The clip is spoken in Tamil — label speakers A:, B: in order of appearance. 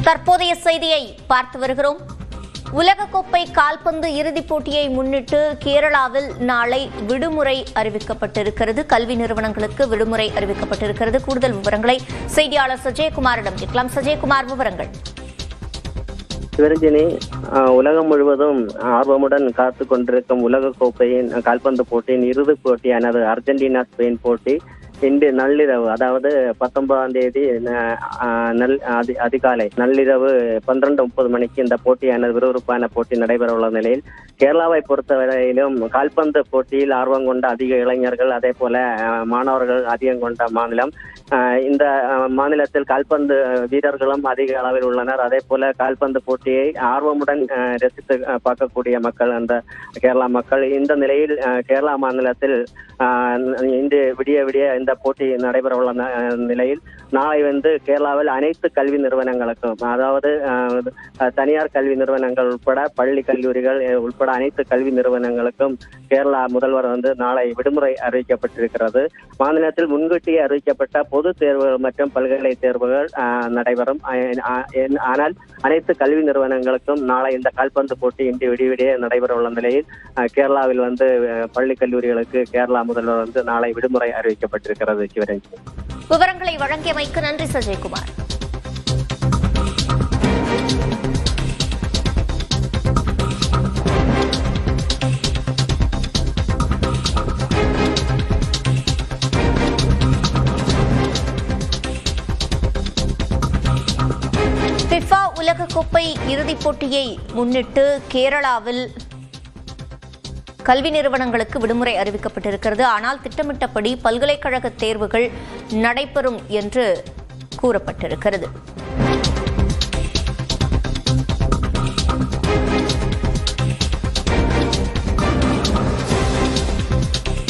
A: தற்போதைய செய்தியை பார்த்து வருகிறோம். உலகக்கோப்பை கால்பந்து இறுதிப் போட்டியை முன்னிட்டு கேரளாவில் நாளை விடுமுறை அறிவிக்கப்பட்டிருக்கிறது. கல்வி நிறுவனங்களுக்கு விடுமுறை அறிவிக்கப்பட்டிருக்கிறது. கூடுதல் விவரங்களை செய்தியாளர் சஜயகுமாரிடம் கேட்கலாம். சஜயகுமார், விவரங்கள்.
B: சிவரஞ்சனி, உலகம் முழுவதும் ஆர்வமுடன் காத்து கொண்டிருக்கும் உலகக்கோப்பையின் கால்பந்து போட்டியின் இறுதிப் போட்டியானது அர்ஜென்டினா ஸ்பெயின் போட்டி இன்று நள்ளிரவு, அதாவது 19ஆம் தேதி அதிகாலை நள்ளிரவு 12:30 மணிக்கு இந்த போட்டியானது விறுவிறுப்பான போட்டி நடைபெற உள்ள நிலையில் கேரளாவை பொறுத்தவரையிலும் கால்பந்து போட்டியில் ஆர்வம் கொண்ட அதிக இளைஞர்கள், அதே போல மாணவர்கள் அதிகம் கொண்ட மாநிலம். இந்த மாநிலத்தில் கால்பந்து வீரர்களும் அதிக அளவில் உள்ளனர். அதே போல கால்பந்து போட்டியை ஆர்வமுடன் ரசித்து பார்க்கக்கூடிய மக்கள் அந்த கேரளா மக்கள். இந்த நிலையில் கேரளா மாநிலத்தில் இன்று விடிய இந்த போட்டி நடைபெற உள்ள நிலையில் நாளை கேரளாவில் அனைத்து கல்வி நிறுவனங்களுக்கும், அதாவது தனியார் கல்வி நிறுவனங்கள் உட்பட பள்ளி கல்லூரிகள் உட்பட அனைத்து கல்வி நிறுவனங்களுக்கும் கேரளா முதல்வர் நாளை விடுமுறை அறிவிக்கப்பட்டிருக்கிறது. மாநிலத்தில் முன்கூட்டியே அறிவிக்கப்பட்ட பொது தேர்வுகள் மற்றும் பல்கலை தேர்வுகள் நடைபெறும். ஆனால் அனைத்து கல்வி நிறுவனங்களுக்கும் நாளை இந்த கால்பந்து போட்டி இன்று விடிய நடைபெற உள்ள நிலையில் கேரளாவில் பள்ளி கல்லூரிகளுக்கு கேரளா முதல்வர் நாளை விடுமுறை அறிவிக்கப்பட்டிருக்கிறது. சிவரஞ்சன்,
A: விவரங்களை வழங்கியமைக்கு நன்றி சஜயகுமார். ஃபிஃபா உலகக்கோப்பை இறுதிப் போட்டியை முன்னிட்டு கேரளாவில் கல்வி நிறுவனங்களுக்கு விடுமுறை அறிவிக்கப்பட்டிருக்கிறது. ஆனால் திட்டமிட்டபடி பல்கலைக்கழக தேர்வுகள் நடைபெறும் என்று கூறப்பட்டிருக்கிறது.